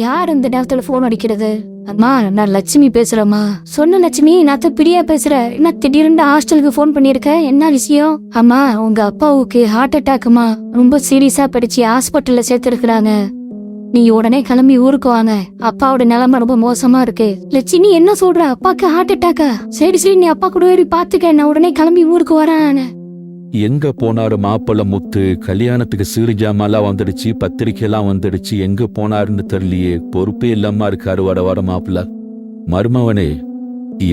யார் இந்த நேரத்துல போன் அடிக்கிறது? அம்மா, நான் லட்சுமி பேசுறேம்மா. சொன்ன லட்சுமி, நான் தான் பிரியா பேசுறேன். என்ன திடீர்னு ஹாஸ்டலுக்கு போன் பண்ணிருக்க? என்ன விஷயம்? அம்மா, உங்க அப்பாவுக்கு ஹார்ட் அட்டாக்மா, ரொம்ப சீரியஸா படிச்சு ஹாஸ்பிட்டல்ல சேர்த்திருக்கிறாங்க. நீங்க உடனே கிளம்பி ஊருக்கு வாங்க. அப்பாவோட நிலைமை ரொம்ப மோசமா இருக்கு. லட்சுமி, என்ன சொல்ற? அப்பாக்கு ஹார்ட் அட்டாக்கா? சரி சரி, நீ அப்பா கூட ஏறி பாத்துக்க, நான் உடனே கிளம்பி ஊருக்கு வரேன். எங்க போனாரு மாப்பிள்ள முத்து? கல்யாணத்துக்கு சீரு ஜாமான்லாம் வந்துடுச்சு, பத்திரிக்கைலாம் வந்துடுச்சு. எங்க போனாருன்னு தெரியலையே. பொறுப்பே இல்லாம இருக்காரு வர மாப்பிள்ள. மருமவனே,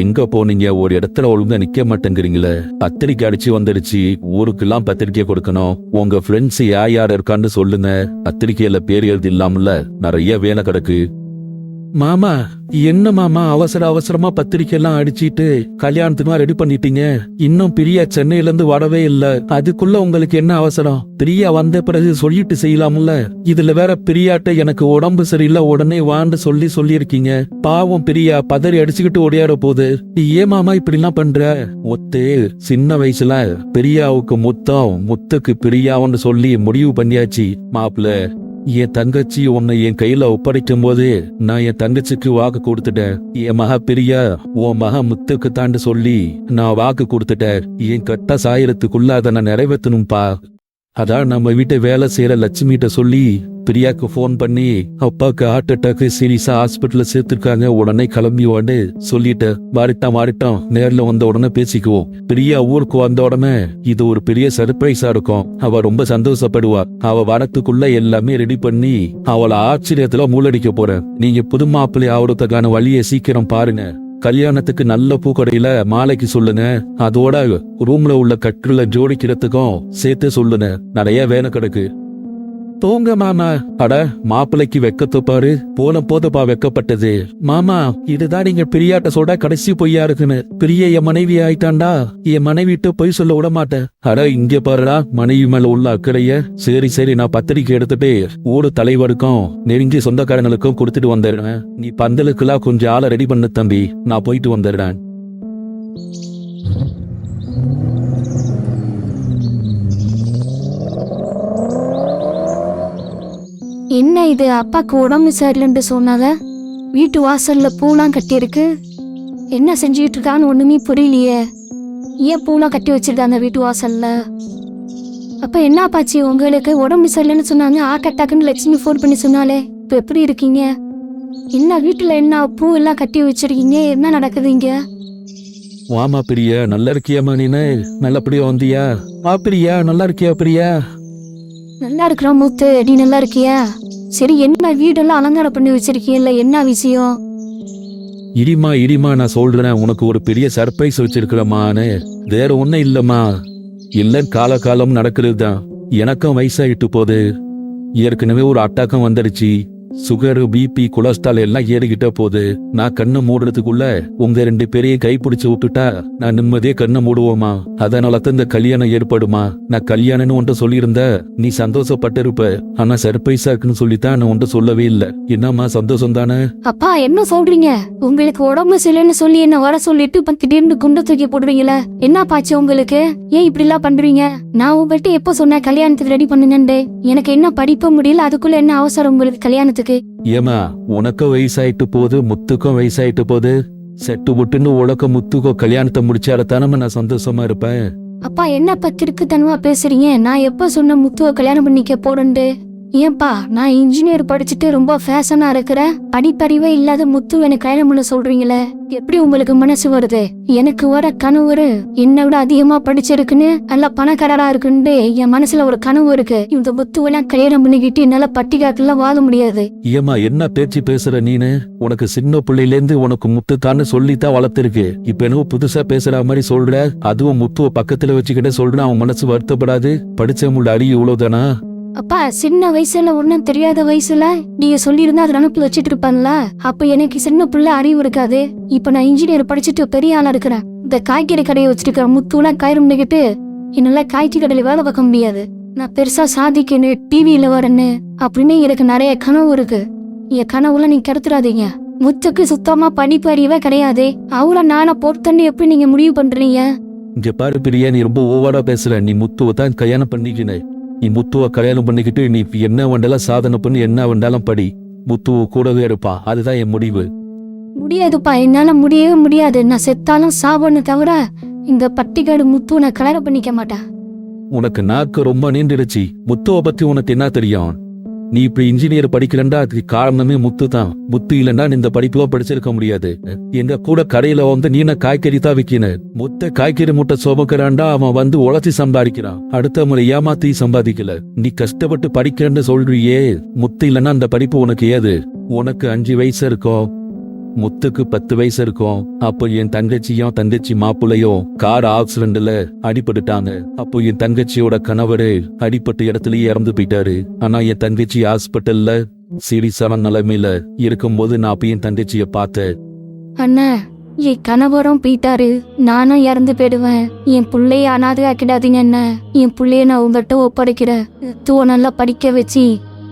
எங்க போனீங்க? ஒரு இடத்துல ஒழுங்கா நிக்க மாட்டேங்கிறீங்களே. பத்திரிக்கை அடிச்சு வந்துடுச்சு, ஊருக்கெல்லாம் பத்திரிக்கை கொடுக்கணும். உங்க ஃப்ரெண்ட்ஸ் யார் இருக்கான்னு சொல்லுங்க. பத்திரிக்கையில பேர் எழுதி இல்லாமல நிறைய வேலை கிடக்கு. மாமா, என்ன மாமா அவசரமா பத்திரிக்கை எல்லாம் அடிச்சிட்டு கல்யாணத்துக்கு ரெடி பண்ணிட்டீங்க? இன்னும் பிரியா சென்னையில இருந்து வரவே இல்ல. அதுக்குள்ள உங்களுக்கு என்ன அவசரம்? பிரியா வந்த பிறகு சொல்லிட்டு செய்யலாம்ல. இதுல வேற பிரியாட்ட எனக்கு உடம்பு சரியில்லை, உடனே வான்னு சொல்லியிருக்கீங்க. பாவம் பிரியா பதறி அடிச்சுக்கிட்டு ஓடியார போகுது. நீ ஏன் மாமா இப்படி எல்லாம் பண்ற? முத்து சின்ன வயசுல பிரியாவுக்கு முத்துக்கு பிரியாவுன்னு சொல்லி முடிவு பண்ணியாச்சு மாப்பிள்ள. என் தங்கச்சி உன்னை என் கையில ஒப்படைக்கும் போது நான் என் தங்கச்சிக்கு வாக்கு கொடுத்துட்டேன். என் மகா பிரியா உன் மகா முத்துக்கு தாண்டு சொல்லி நான் வாக்கு கொடுத்துட்டேன். என் கட்ட சாயறதுக்குள்ள அதை நான் நிறைவேற்றணும்பா. அதான் நம்ம வீட்டை வேலை செய்யற லட்சுமிகிட்ட சொல்லி பிரியாக்கு போன் பண்ணி அப்பாவுக்கு ஹார்ட் அட்டாக் சீரியஸா ஹாஸ்பிட்டல்ல சேர்த்திருக்காங்க, உடனே கிளம்பி வான்னு சொல்லிட்டு மாறிட்டோம். நேர்ல வந்த உடனே பேசிக்குவோம். பிரியா ஊருக்கு வந்த உடனே இது ஒரு பெரிய சர்ப்ரைஸா இருக்கும். அவ ரொம்ப சந்தோஷப்படுவா. அவ வரத்துக்குள்ள எல்லாமே ரெடி பண்ணி அவளை ஆச்சரியத்துல மூலடிக்க போறேன். நீங்க புது மாப்பிள்ளை ஆவறதுக்கான வழியை சீக்கிரம் பாருங்க. கல்யாணத்துக்கு நல்ல பூக்கடையில மாலைக்கு சொல்லுங்க. அதோட ரூம்ல உள்ள கட்டுல ஜோடிக்கிறதுக்கும் சேர்த்து சொல்லுங்க. நிறைய வேலை கிடக்கு. தூங்க மாமா. அட, மாப்பிள்ளைக்கு வெக்கத்து பாரு. போன போதப்பா வெக்கப்பட்டது. மாமா, இதுதான் நீங்க பிரியாட்ட சொல்ற கடைசி பொய்யா இருக்குன்னு. பிரிய என் மனைவி ஆயிட்டாண்டா, என் மனைவிட்டு பொய் சொல்ல விட மாட்டேன். அட, இங்க பாருடா மனைவி மேல உள்ள அக்கறைய. சரி, நான் பத்திரிக்கை எடுத்துட்டு ஊரு தலைவருக்கும் நெருங்கிய சொந்தக்காரங்களுக்கும் கொடுத்துட்டு வந்துடுறேன். நீ பந்தலுக்குலாம் கொஞ்சம் ஆளை ரெடி பண்ணு தம்பி, நான் போயிட்டு வந்துடுறேன். என்ன இது? அப்பாக்கு உடம்பு சரியில்லைன்னு சொன்னாங்க. வீட்டு வாசல்ல பூலாம் கட்டி இருக்கு. என்ன செஞ்சுட்டு இருக்கான்னு ஒண்ணுமே புரியலையே. ஏன் பூலாம் கட்டி வச்சிருக்காங்க வீட்டு வாசல்ல? அப்ப என்ன பாச்சு உங்களுக்கு? உடம்பு சரியில்லைன்னு சொன்னாங்க. ஆக்கட்டாக்குன்னு லட்சுமி போன் பண்ணி சொன்னாலே. இப்ப எப்படி இருக்கீங்க? என்ன வீட்டுல என்ன பூ எல்லாம் கட்டி வச்சிருக்கீங்க? என்ன நடக்குது இங்க? வாமா பிரியா, நல்லா இருக்கியாமா? நீனு நல்லபடியா வந்தியா? பிரியா, நல்லா இருக்கியா? பிரியா, நல்லா இருக்கிறோம் மூத்து. நீ நல்லா இருக்கியா? சரி, என்ன வீடெல்லாம் அலங்காரம் பண்ணி வச்சிருக்கீங்கல்ல, என்ன விஷயம்? இடிமா நான் சொல்றேன். உனக்கு ஒரு பெரிய சர்ப்ரைஸ் வச்சிருக்கிறமான்னு. வேற ஒன்னும் இல்லம்மா. இல்ல காலம் நடக்கிறது தான். எனக்கும் வயசாயிட்டு போகுது. ஏற்கனவே ஒரு அட்டாக்கம் வந்துடுச்சு. சுகர், பிபி, கொலஸ்ட்ரால் எல்லாம் ஏறிக்கிட்ட போகுது. நான் கண்ணை மூடுறதுக்குள்ள உங்க 2 பேரையும் கைப்பிடிச்சு விட்டுட்டா நான் நிம்மதியே கண்ணை மூடுவோமா. அதனால தான் இந்த கல்யாணம் ஏற்படுமா. நான் கல்யாணம்னு ஒன்று சொல்லியிருந்த நீ சந்தோஷப்பட்டிருப்ப. ஆனா சர்ப்ரைஸா இருக்குன்னு சொல்லித்தான் நான் ஒன்று சொல்லவே இல்லை. என்னம்மா, சந்தோஷம் தானே? அப்பா, என்ன சொல்றீங்க? உங்களுக்கு உடம்பு சரியில்லைன்னு சொல்லி என்ன வர சொல்லிட்டு திடீர்னு குண்டை தூக்கி போடுறீங்களா? என்ன பாச்சு உங்களுக்கு? ஏன் இப்படி எல்லாம் பண்றீங்க? நான் உங்கள்கிட்ட எப்ப சொன்னேன் கல்யாணத்துக்கு ரெடி பண்ணுங்கன்னு? எனக்கு என்ன படிப்ப முடியல, அதுக்குள்ள என்ன அவசரம் உங்களுக்கு கல்யாணத்துக்கு? ஏமா, உனக்கும் வயசாயிட்டு போகுது, முத்துக்கும் வயசாயிட்டு போகுது. செட்டு புட்டுன்னு உலக முத்துக்கோ கல்யாணத்தை முடிச்சாரத்தானமா நான் சந்தோஷமா இருப்பேன். அப்பா, என்ன பத்திருக்கு தனமா பேசுறீங்க? நான் எப்ப சொன்ன முத்துவ கல்யாணம் பண்ணிக்க போறேன்ட்டு? ஏன்பா, நான் இன்ஜினியர் படிச்சுட்டு ரொம்ப ஃபேஷனா இருக்கிறேன். படிப்பறிவே இல்லாத முத்து எனக்கு கல்யாணம் பண்ண சொல்றீங்களே, எப்படி உங்களுக்கு மனசு வருது? எனக்கு வர கனவு என்னை விட அதிகமா படிச்சிருக்குன்னு, நல்லா பணக்காரரா இருக்குன்னு என் மனசுல ஒரு கனவு இருக்கு. இந்த முத்துவெல்லாம் கல்யாணம் பண்ணிக்கிட்டு என்னால பட்டிகாக்கெல்லாம் வாழ முடியாது. ஏமா, என்ன பேச்சு பேசுற நீனு? உனக்கு சின்ன பிள்ளையில இருந்து உனக்கு முத்து தான்னு சொல்லித்தான் வளர்த்திருக்கு. இப்ப என்னவோ புதுசா பேசுற மாதிரி சொல்ற. அதுவும் முத்துவ பக்கத்துல வச்சுக்கிட்டே சொல்றேன். அவன் மனசு வருத்தப்படாது. படிச்சவங்களோட அறிவு இவ்வளவுதானா? அப்பா, சின்ன வயசுல ஒன்னும் தெரியாத வயசுல நீங்க சொல்லியிருந்தா அதை நினப்பு வச்சிட்டு இருப்பான்ல. அப்ப எனக்கு சின்ன பிள்ளை அறிவு இருக்காது. இப்ப நான் இன்ஜினியர் படிச்சுட்டு பெரிய ஆளா இருக்கிறேன். இந்த காய்கறி கடையை வச்சிருக்கிற முத்துலாம் கயிறு பண்ணிக்கிட்டு என்னால காய்கறி கடையில வேலை பார்க்க முடியாது. நான் பெருசா சாதிக்கணும், டிவியில வரேன்னு அப்படின்னு எனக்கு நிறைய கனவு இருக்கு. என் கனவுல நீங்க கெடுத்துறாதீங்க. முத்துக்கு சுத்தமா படிப்பு அறிவே கிடையாது. அவளை நானா பொறுத்தன்னு எப்படி நீங்க முடிவு பண்றீங்க? இங்க பாரு பிரியா, நீ ரொம்ப ஓவரா பேசுற. நீ முத்துவை தான் கல்யாணம் பண்ணிக்கின. நீ முத்துவ கல்யாணம் பண்ணிக்கிட்டு நீ என்ன வேண்டாலும் சாதனை பண்ணி என்ன வேண்டாலும் படி. முத்து கூடவே இருப்பா. அதுதான் என் முடிவு. முடியாதுப்பா, என்னால முடியவே முடியாது. நான் செத்தாலும் சாவன்னு தவிர இந்த பட்டிக்காடு முத்து நான் கல்யாணம் பண்ணிக்க மாட்டேன். உனக்கு நாக்கு ரொம்ப நீண்டுடுச்சு. முத்துவை பத்தி உனக்கு என்ன தெரியும்? நீ இப்ப இன்ஜினியர் படிக்கிறண்டா அதுக்கு காரணமே முத்து தான். முத்து இல்லைன்னா இந்த படிப்புல படிச்சிருக்க முடியாது. எங்க கூட கடையில நீன காய்கறி தான் விற்கின. மொத்த காய்கறி முட்டை சுமக்கிறான்டா, அவன் உழைச்சி சம்பாதிக்கிறான். அடுத்த முறை ஏமாத்தி சம்பாதிக்கல. நீ கஷ்டப்பட்டு படிக்கிறன்னு சொல்றியே, முத்து இல்லைன்னா அந்த படிப்பு உனக்கு ஏது? உனக்கு 5 வயசு இருக்கும், முத்துக்கு 10 வயசு இருக்கும். அப்போ என் தங்கச்சி மாப்பிள்ளையும் கார் ஆக்சிடென்ட்ல அடிபட்டுட்டாங்க. அப்போ என் தங்கச்சியோட கணவரு அடிபட்ட இடத்துலயே இறந்து போயிட்டாரு. ஆனா என் தங்கச்சி ஹாஸ்பிட்டல்ல சீரியஸான நிலைமையில இருக்கும்போது நான் அப்ப என் தங்கச்சிய பார்த்தேன். அண்ணா, என் கணவரும் போயிட்டாரு, நானும் இறந்து போயிடுவேன். என் பிள்ளைய அனாதை ஆக்கிடாதீங்க அண்ணா. என் பிள்ளைய நான் உங்கள்கிட்ட ஒப்படைக்கிறேன். முத்துவ நல்லா படிக்க வச்சு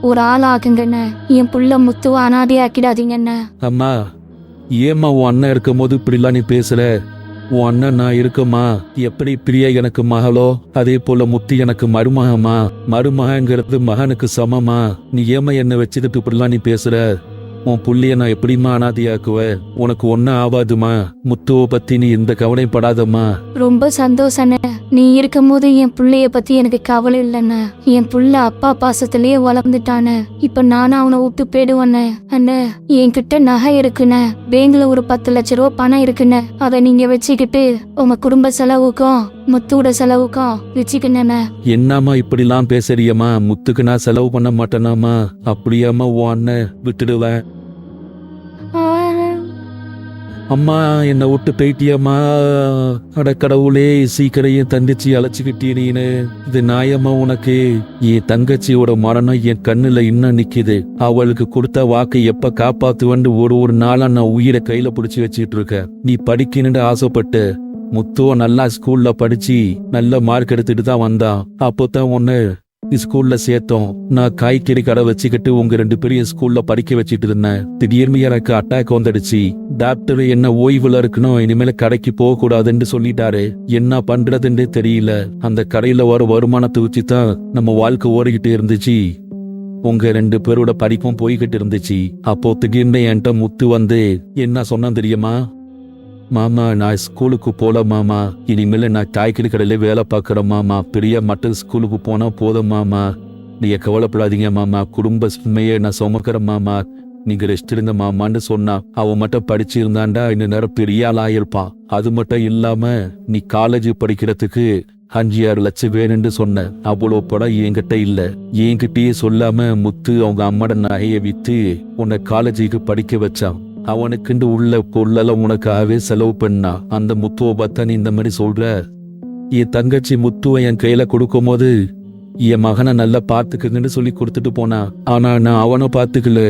ஒரு ஆள் ஆக்குங்கண்ண. என் புள்ள முத்துவ அனாதை ஆக்கிடாதீங்கண்ணா. அம்மா, ஏம்மா உன் அண்ணன் இருக்கும்போது இப்படிலாம் நீ பேசுற? உன் அண்ணன் நான் இருக்குமா? எப்படி பிரியா எனக்கு மகளோ அதே போல முத்தி எனக்கு மருமகமா? மருமகங்கிறது மகனுக்கு சமமா? நீ ஏமா என்ன வச்சுக்கிட்டு இப்படிலாம் நீ பேசுற? உன் புள்ளைய நான் எப்படிமா அனாதையாக்குவேன்? உனக்கு ஒன்னும் ஆகாதுமா. முத்துவ பத்தி நீ இந்த கவலைப்படாதம்மா. ரொம்ப சந்தோஷண்ண, நீ இருக்கும் போது என் பிள்ளைய பத்தி எனக்கு கவலை இல்லைண்ண. என் புள்ள அப்பா பாசத்திலேயே வளர்ந்துட்டானே. இப்ப நானும் அவனை விட்டு போயிடுவேண்ணே. அண்ணே, என்கிட்ட நகை இருக்குண்ணே. பேங்க்ல ஒரு 10 லட்ச ரூபா பணம் இருக்குண்ணே. அதை நீங்க வச்சுக்கிட்டு உங்க குடும்ப செலவுக்கும் முத்தோட செலவுக்கும் வச்சுக்கண்ணே. என்னம்மா இப்படிலாம் பேசுறியம்மா? முத்துக்கு நான் செலவு பண்ண மாட்டேனாமா? அப்படியாம்மா உன் அண்ணன் விட்டுடுவேன்? அம்மா, என்னை விட்டு போயிட்டியம்மா. அட கடவுளே, சீக்கிரம் என் தங்கச்சி அழைச்சிக்கிட்டீனு. இது நியாயமா உனக்கு? என் தங்கச்சியோட மரணம் என் கண்ணுல இன்னும் நிக்குது. அவளுக்கு கொடுத்த வாக்கை எப்ப காப்பாத்துவன்னு ஒரு நாளா நான் உயிரை கையில பிடிச்சி வச்சிட்டு இருக்கேன். நீ படிக்கணும்னு ஆசைப்பட்டு முத்துவ நல்லா ஸ்கூல்ல படிச்சு நல்ல மார்க் எடுத்துட்டு தான் வந்தான். அப்போதான் உன்னை ஸ்கூல்ல சேர்த்தோம். நான் காய்கறி கடை வச்சுக்கிட்டு உங்க 2 பேரையும் ஸ்கூல்ல படிக்க வச்சிட்டு இருந்தேன். திடீர்னு எனக்கு அட்டாக் வந்துடுச்சு. டாக்டர் என்ன ஓய்வுல இருக்கணும், இனிமேல கடைக்கு போக கூடாதுன்னு சொல்லிட்டாரு. என்ன பண்றதுன்னு தெரியல. அந்த கடையில வர வருமானத்தை வச்சுதான் நம்ம வாழ்க்கை ஓடிக்கிட்டு இருந்துச்சு. உங்க 2 பேரோட படிப்பும் போய்கிட்டு இருந்துச்சு. அப்போ திடீர்னு என்கிட்ட முத்து என்ன சொன்னா தெரியுமா? மாமா, நான் ஸ்கூலுக்கு போல மாமா. இனிமேல நான் காய்கறி கடையில வேலை பார்க்கறேன் மாமா. பிரியா மட்டும் ஸ்கூலுக்கு போனா போதும் மாமா. நீங்க கவலைப்படாதீங்க மாமா. குடும்ப சுமையை நான் சுமக்கிறேன் மாமா. நீங்க ரெஸ்ட் எடுங்க மாமான்னு சொன்னா. அவன் மட்டும் படிச்சு இருந்தாண்டா இன்னும் நேரம் பெரிய ஆள் ஆயிருப்பான். அது மட்டும் இல்லாம நீ காலேஜ் படிக்கிறதுக்கு 5-6 லட்சம் வேணும்னு சொன்ன. அவ்வளோ படம் என்கிட்ட இல்ல. என்கிட்டயே சொல்லாம முத்து அவங்க அம்மாட நகையை வித்து உன்னை காலேஜுக்கு படிக்க வச்சான். அவனுக்குண்டு உள்ள பொருளெல்லாம் உனக்காகவே செலவு பண்ணா. அந்த முத்துவை பார்த்தா நீ இந்த மாதிரி சொல்ற? என் தங்கச்சி முத்துவை என் கையில கொடுக்கும் போது என் மகனை நல்லா பாத்துக்குங்கன்னு சொல்லி கொடுத்துட்டு போனா. ஆனா நான் அவனை பாத்துக்கல,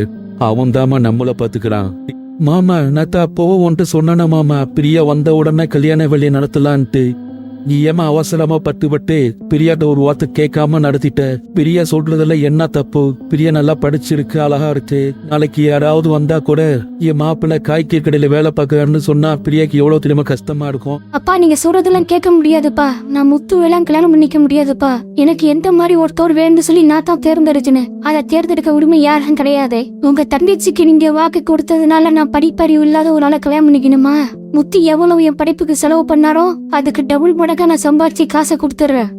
அவன் தாமா நம்மள பாத்துக்கிறான். மாமா, நான் அப்போ உன்ட்டு சொன்னா மாமா, பிரியா வந்த உடனே கல்யாண வேலையை நடத்தலான்ட்டு. நீ ஏமா அவசரமா பட்டு பிரியாட்ட ஒரு வார்த்தை கேட்காம நடத்திட்ட? பிரியா சொல்றதுல என்ன தப்பு? பிரியா நல்லா படிச்சிருக்கு, அழகா இருக்கு. நாளைக்கு யாராவது வந்தா கூட என் மாப்பிள்ள காய்கறி கடையில வேலை பார்க்கறான்னு சொன்னா பிரியாக்கு எவ்வளவு தெரியுமா கஷ்டமா இருக்கும்? அப்பா, நீங்க சொல்றதெல்லாம் கேட்க முடியாதுப்பா. நான் முத்துவெல்லாம் கல்யாணம் பண்ணிக்க முடியாதுப்பா. எனக்கு எந்த மாதிரி ஒருத்தர் வேணும்னு சொல்லி நான் தான் தேர்ந்தெடுச்சேன்னு. அதை தேர்ந்தெடுக்க உரிமை யாரும் கிடையாது. உங்க தங்கச்சிக்கு நீங்க வாக்கு கொடுத்ததுனால நான் படிப்பறிவு இல்லாத ஒரு ஆளை கல்யாணம் பண்ணிக்கணுமா? முத்து எவ்வளவு என் படிப்புக்கு செலவு பண்ணாரோ அதுக்கு டபுள் மடங்கா நான் சம்பாதிச்சு காசை கொடுத்துறேன்.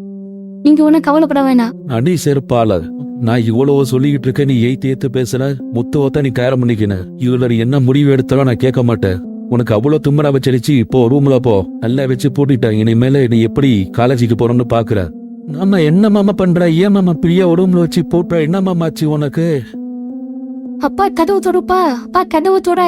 நீங்க ஒன்னும் கவலைப்பட வேணாம். அடி செருப்பாளர், நான் இவ்வளவு சொல்லிக்கிட்டு இருக்க, நீ ஏத்து பேசுற. முத்துவத்தான் நீ கல்யாணம் பண்ணிக்கின. இதுல என்ன முடிவு எடுத்தாலும் நான் கேட்க மாட்டேன். உனக்கு அவ்வளவு தும்மரா வச்சிருச்சு. இப்போ ரூம்ல போ, நல்லா வச்சு பூட்டிட்டேன். இனிமேல நீ எப்படி காலேஜுக்கு போறோம்னு பாக்குற? நாம என்ன மாமா பண்ற? ஏன் மாமா பிரியா ரூம்ல வச்சு போட்ட? என்ன மாமா ஆச்சு உனக்கு? அப்பா, கதவு தொடுப்பா. அப்பா, கதவு தொட.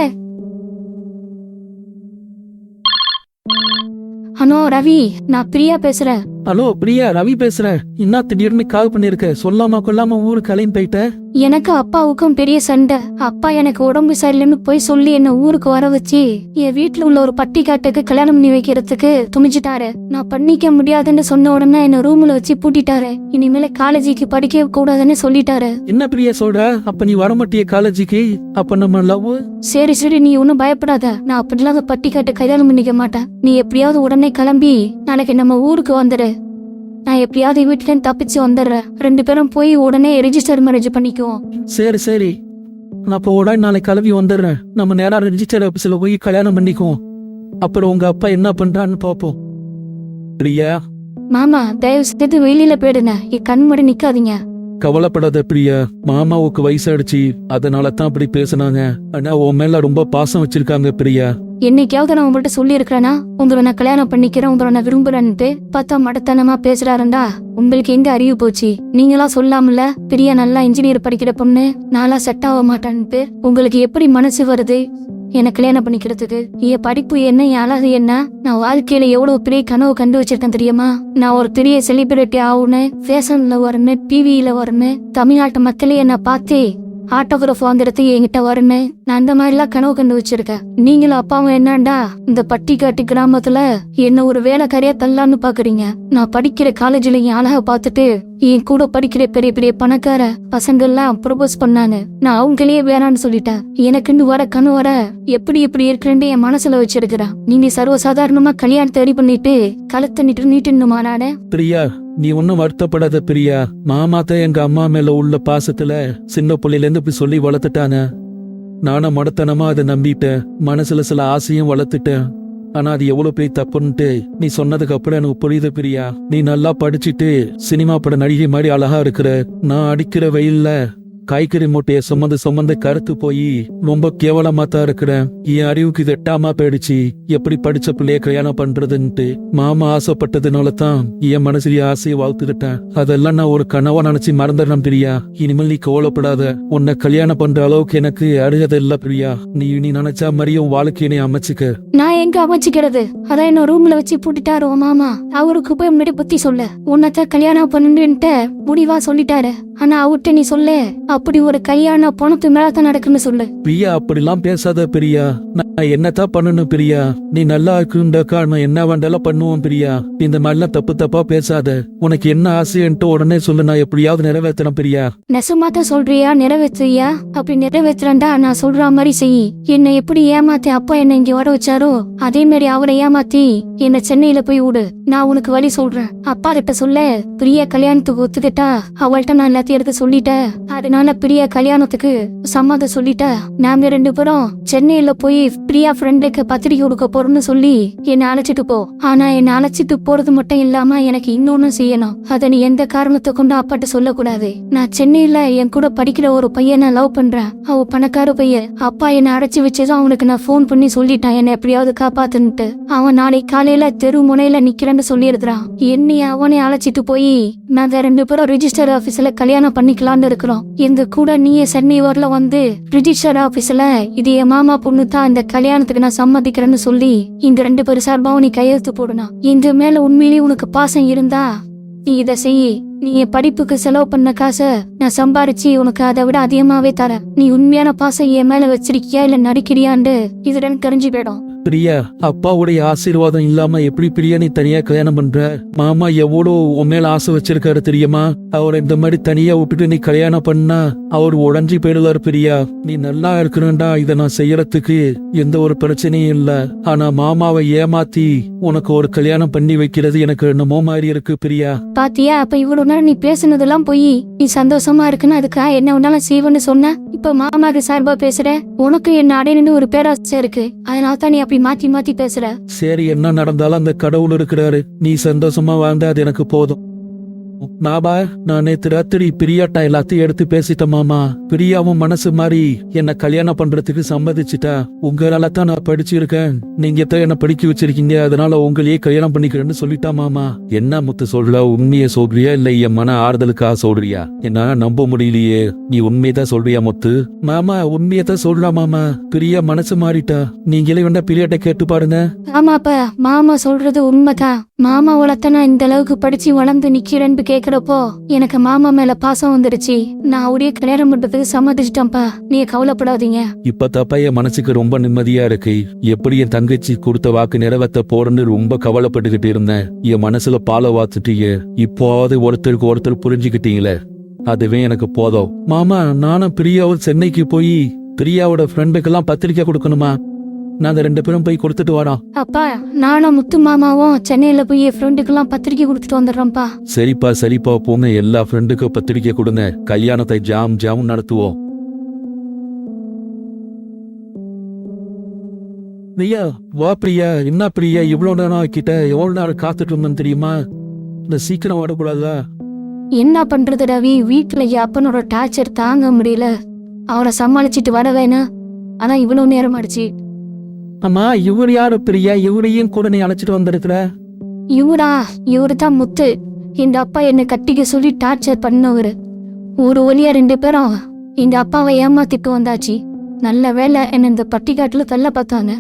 ஹலோ ரவி, நான் பிரியா பேசுறேன். ஹலோ பிரியா, ரவி பேசுறேன். என்ன திடீர்னு கால் பண்ணிருக்க? சொல்லாம கொல்லாம ஊருக்கு கிளம்பி போயிட்ட? எனக்கு அப்பாவுக்கும் பெரிய சண்டை. அப்பா எனக்கு உடம்பு சரியில்லைன்னு போய் சொல்லி என்ன ஊருக்கு வர வச்சு என் வீட்டுல உள்ள ஒரு பட்டிக்காட்டுக்கு கல்யாணம் பண்ணி வைக்கிறதுக்கு துணிஞ்சிட்டாரு. நான் பண்ணிக்க முடியாதுன்னு சொன்ன உடனே என்ன ரூம்ல வச்சு பூட்டிட்டாரு. இனிமேல காலேஜுக்கு படிக்க கூடாதுன்னு சொல்லிட்டாரு. என்ன பிரியா சொல்ற? அப்ப நீ வரமாட்டிய காலேஜுக்கு? அப்ப நம்ம லவ்? சரி சரி, நீ ஒன்னும் பயப்படாத. நான் அப்படிலாம் பட்டிக்காட்டு கல்யாணம் பண்ணிக்க மாட்டேன். நீ எப்படியாவது உடனே கிளம்பி நாளைக்கு நம்ம ஊருக்கு வந்துடு. நான் எப்படியாவது வீட்டுல தப்பிச்சு வந்துடுறேன். 2 பேரும் போய் உடனே ரெஜிஸ்டர் மேரேஜ் பண்ணிக்குவோம். சரி சரி. நான் இப்போ உடனே நாளைக்கு கிளம்பி வந்துடுறேன். நம்ம நேரா ரிஜிஸ்டர் ஆபீஸ்ல போய் கல்யாணம் பண்ணிக்குவோம். அப்புறம் உங்க அப்பா என்ன பண்றான்னு பாப்போம். பிரியா, மாமா தயவு செய்து வெளியில போயிடுங்க, என் கண் முடி நிக்காதீங்க. கவலைப்படாத பிரியா. மாமாவுக்கு வயசாயிடுச்சு, அதனால தான் அப்படி பேசுனாங்க. ஆனா உன் மேல ரொம்ப பாசம் வச்சிருக்காங்க பிரியா. என்னைக்காவது நான் உங்கள்கிட்ட சொல்லி இருக்கிறேன்னா உங்களை நான் கல்யாணம் பண்ணிக்கிறேன், உங்களை நான் விரும்புறேன்ட்டு பார்த்தா மடத்தனமா பேசுறாருண்டா. உங்களுக்கு எங்க அறிவு போச்சு? நீங்களா சொல்லாமல பிரியா நல்லா இன்ஜினியர் படிக்கிற பொண்ணு, நாளா செட் ஆக மாட்டேன்ட்டு. உங்களுக்கு எப்படி மனசு வருது என்ன கல்யாணம் பண்ணிக்கிறதுக்கு? என் படிப்பு என்ன, என் அழகு என்ன? நான் வாழ்க்கையில எவ்வளவு பெரிய கனவு கண்டு வச்சிருக்கேன் தெரியுமா? நான் ஒரு பெரிய செலிபிரிட்டி ஆகணும், ஃபேஷன்ல வரணும், டிவியில வரணும், தமிழ்நாட்டு மக்களே என்ன பார்த்து ஆட்டோகிராஃப் வாங்குறது என்கிட்ட வரணும். நான் அந்த மாதிரிலாம் கனவு கண்டு வச்சிருக்கேன். நீங்களும் அப்பாவும் என்னண்டா இந்த பட்டிக்காட்டு கிராமத்துல என்ன ஒரு வேலைக்காரியா தள்ளான்னு பாக்குறீங்க. நான் படிக்கிற காலேஜ்ல என் அழக பார்த்துட்டு என் கூட படிக்கிற பெரிய பெரிய பணக்கார பசங்கள்லாம் ப்ரொபோஸ் பண்ணாங்க. நான் அவங்களே வேணான்னு சொல்லிட்டேன். எனக்குன்னு வர கனவு வர எப்படி எப்படி இருக்கிறேன்னு என் மனசுல வச்சிருக்கிறேன். நீங்க சர்வசாதாரணமா கல்யாணத்தை ரெடி பண்ணிட்டு கழுத்தை நீட்டுமா நானே? பிரியா, நீ ஒன்னும் வருத்தப்படாத பிரியா. மாமா தான் எங்க அம்மா மேல உள்ள பாசத்துல சின்ன புள்ளையில இருந்து இப்படி சொல்லி வளர்த்துட்டானே. நானும் மடத்தனமா அதை நம்பிட்டேன். மனசுல சில ஆசையும் வளர்த்துட்டேன். ஆனா அது எவ்வளவு பெரிய தப்புன்ட்டு நீ சொன்னதுக்கு அப்புறம் எனக்கு புரியுது பிரியா. நீ நல்லா படிச்சுட்டு சினிமா பட நடிகை மாதிரி அழகா இருக்கிற. நான் அடிக்கிற வெயில்ல காய்கறி மூட்டைய சுமந்து கருத்து போய் ரொம்ப கேவலமா தான் இருக்கிறேன். என் அறிவுக்கு இது எட்டாமா போயிடுச்சு. எப்படி படிச்ச பிள்ளைய கல்யாணம் பண்றதுன்ட்டு மாமா ஆசைப்பட்டதுனால தான் என் மனசுலயே ஆசையை வாழ்த்துக்கிட்டேன். அதெல்லாம் நான் ஒரு கனவா நினைச்சு மறந்துடணும் பிரியா. இனிமேல் நீ கவலைப்படாத. உன்னை கல்யாணம் பண்ற அளவுக்கு எனக்கு அழுகதை இல்ல பிரியா. நீ நினைச்சா மாதிரியும் வாழ்க்கையை நீ அமைச்சுக்க. நான் எங்க அமைச்சுக்கிறது? அதான் என்ன ரூம்ல வச்சு பூட்டிட்டாரு மாமா. அவருக்கு போய் முன்னாடி பத்தி சொல்ல, உன்னத்த கல்யாணம் பண்ணுன்ட்டு முடிவா சொல்லிட்டாரு. ஆனா அவர்கிட்ட நீ சொல்ல, அப்படி ஒரு கல்யாணம் பணத்து மேலதான் நடக்குன்னு சொல்லு. பிரியா, அப்படிலாம் பேசாத பிரியா. நான் என்னத்தான் பண்ணணும் பிரியா? நீ நல்லா இருக்குண்டாக்கா நான் என்ன வேண்டாலும் பண்ணுவோம் பிரியா. இந்த மாதிரிலாம் தப்பா பேசாத. உனக்கு என்ன ஆசைன்ட்டு உடனே சொல்லு, நான் எப்படியாவது நிறைவேற்றணும் பிரியா. நெசமாத்த சொல்றியா? நிறைவேற்றியா? அப்படி நிறைவேற்றா நான் சொல்ற மாதிரி செய். என்னை எப்படி ஏமாத்தி அப்பா என்ன இங்க வர வச்சாரோ அதே மாதிரி அவரை ஏமாத்தி என்ன சென்னையில போய் விடு. நான் உனக்கு வழி சொல்றேன். அப்பா கிட்ட சொல்ல, பிரியா கல்யாணத்துக்கு ஒத்துக்கிட்டா அவள்கிட்ட நான் எல்லாத்தையும் எடுத்து சொல்லிட்டேன். அதனால பிரியா கல்யாணத்துக்கு சம்மதம் சொல்லிட்டா. நாம 2 பேரும் சென்னையில போய் பிரியா ஃப்ரெண்டுக்கு பத்திரிக்கை கொடுக்க போறோம்னு சொல்லி என்ன அழைச்சிட்டு போ. ஆனா என்ன அழைச்சிட்டு போறது மட்டும் இல்லாம எனக்கு இன்னொன்னு செய்யணும். அதை நீ எந்த காரணத்தை கொண்டு அப்பாட்ட சொல்லக்கூடாது. நான் சென்னையில என் கூட படிக்கிற ஒரு பையனை லவ் பண்றேன். அவ பணக்கார பையன். அப்பா என்ன அடைச்சி வச்சதும் அவனுக்கு நான் போன் பண்ணி சொல்லிட்டான் என்ன எப்படியாவது காப்பாத்துன்ட்டு. அவன் நாளைக்கு காலையில தெரு முனையில நிக்கிறேன்னு சொல்லி இருக்கிறான். என்னைய அவனை அழைச்சிட்டு போய் நாங்க 2 பேரும் ரிஜிஸ்டர் ஆபீஸ்ல கல்யாணம் பண்ணிக்கலான்னு இருக்கிறோம். எங்க கூட நீயே சென்னை வரல வந்து ரிஜிஸ்டர் ஆபீஸ்ல இது என் மாமா பொண்ணு தான், இந்த கல்யாணத்துக்கு நான் சம்மதிக்கிறேன்னு சொல்லி இங்க 2 பேரும் சார்பாவும் நீ கையெழுத்து போடணும். இந்த மேல உண்மையிலேயே உனக்கு பாசம் இருந்தா நீ இத செய்யி. நீ என் படிப்புக்கு செலவு பண்ண காசை நான் சம்பாரிச்சு உனக்கு அதை விட அதிகமாவே தரேன். நீ உண்மையான பாசம் என் மேல வச்சிருக்கியா இல்ல நடிக்கிறியான்னு இதுடன் தெரிஞ்சு போயிடும். பிரியா, அப்பாவுடைய ஆசீர்வாதம் இல்லாம எப்படி பிரியா நீ தனியா கல்யாணம் பண்ற? மாமா எவ்வளவு உன் மேல ஆசை வச்சிருக்காரு தெரியுமா? அவரை இந்த மாதிரி தனியா விட்டுட்டு நீ கல்யாணம் பண்ணா அவர் உடஞ்சி போயிடுவார் பிரியா. நீ நல்லா இருக்கணும்டா. இதை நான் செய்யறதுக்கு எந்த ஒரு பிரச்சனையும் இல்ல. ஆனா மாமாவை ஏமாத்தி உனக்கு ஒரு கல்யாணம் பண்ணி வைக்கிறது எனக்கு என்னமோ மாதிரி இருக்கு பிரியா. பாத்தியா, அப்ப இவ்வளவு நேரம் நீ பேசுனதெல்லாம் போய் நீ சந்தோஷமா இருக்குன்னு அதுக்கா என்ன வேணாலும் செய்வேன்னு சொன்ன. இப்ப மாமாக்கு சார்பா பேசுற. உனக்கு என்ன அடையணும்னு ஒரு பேராசை இருக்கு. அதனால தான் நீ அப்படி மாத்தி மாத்தி பேசுற. சரி, என்ன நடந்தாலும் அந்த கடவுள் இருக்கிறாரு. நீ சந்தோஷமா வாழ்ந்தா அது எனக்கு போதும். நான் நேத்து ராத்திரி பிரியாட்டா எல்லாத்தையும் எடுத்து பேசிட்டேன் மாமா. பிரியாவும் மனசு மாதிரி என்ன கல்யாணம் பண்றதுக்கு சம்மதிச்சுட்டா. உங்களால தான் நான் படிச்சிருக்கேன். நீங்க தான் என்ன படிக்க வச்சிருக்கீங்க. அதனால உங்களையே கல்யாணம் பண்ணிக்கிறேன்னு சொல்லிட்டா மாமா. என்ன முத்து சொல்ற? உண்மையை சொல்றியா இல்ல என் மன ஆறுதலுக்காக சொல்றியா? என்ன நம்ப முடியலையே. நீ உண்மையதான் சொல்றியா முத்து? மாமா, உண்மையதான் சொல்றா மாமா. பிரியா மனசு மாறிட்டா. நீங்களே வேண்டா பிரியாட்ட கேட்டு பாருங்க. ஆமாப்பா, மாமா சொல்றது உண்மைதான். மாமா வளர்த்தனா இந்த அளவுக்கு படிச்சு வளர்ந்து நிக்கிறேன்னு கேக்குறப்போ எனக்கு மாமா மேல பாசம் வந்துருச்சு. நான் அவரே கல்யாணம் பண்றதுக்கு சம்மதிச்சிட்டேன்ப்பா. நீ கவலைப்படாதீங்க. இப்ப தப்பா என் மனசுக்கு ரொம்ப நிம்மதியா இருக்கு. எப்படி என் தங்கச்சி கொடுத்த வாக்கு நிறைவேற்ற போறேன்னு ரொம்ப கவலைப்பட்டுக்கிட்டு இருந்தேன். என் மனசுல பால வாத்துட்டீங்க. இப்போது ஒருத்தருக்கு ஒருத்தர் புரிஞ்சுக்கிட்டீங்களே, அதுவே எனக்கு போதும். மாமா, நானும் பிரியாவும் சென்னைக்கு போய் பிரியாவோட ஃப்ரெண்டுக்கெல்லாம் பத்திரிக்கை கொடுக்கணுமா? நாங்க 2 பேரும் போய் கொடுத்துட்டு வரோம். அப்பா, நானும் முத்து மாமாவும் சென்னையில போய் என் ஃப்ரெண்டுக்கெல்லாம் பத்திரிக்கை கொடுத்துட்டு வந்துடுறோம்ப்பா. சரிப்பா போங்க. எல்லா ஃப்ரெண்டுக்கும் பத்திரிக்கை கொடுங்க. கல்யாணத்தை ஜாம் நடத்துவோம். பிரியா வா பிரியா, என்ன பிரியா இவ்வளவு நேரம் ஆக்கிட்ட, எவ்வளவு நேரம் காத்துட்டு இருந்தேன்னு தெரியுமா? இந்த சீக்கிரம் வரக்கூடாதா? என்ன பண்றது ரவி, வீட்டுல என் அப்பனோட டார்ச்சர் தாங்க முடியல. அவரை சமாளிச்சுட்டு வர வேணாம், ஆனா இவ்வளவு நேரம் ஆயிடுச்சு. அம்மா இவர் யாரு பிரியா? இவரையும் கூட நீ அழைச்சிட்டு வந்திருக்கிற? இவரு தான் முத்து. எங்க அப்பா என்னை கட்டிக்க சொல்லி டார்ச்சர் பண்ணவரு. ஒரு வழியா 2 பேரும் எங்க அப்பாவை ஏமாத்திட்டு வந்தாச்சு. நல்ல வேலை என்ன இந்த பட்டிக்காட்டுல தள்ள பார்த்தாங்க.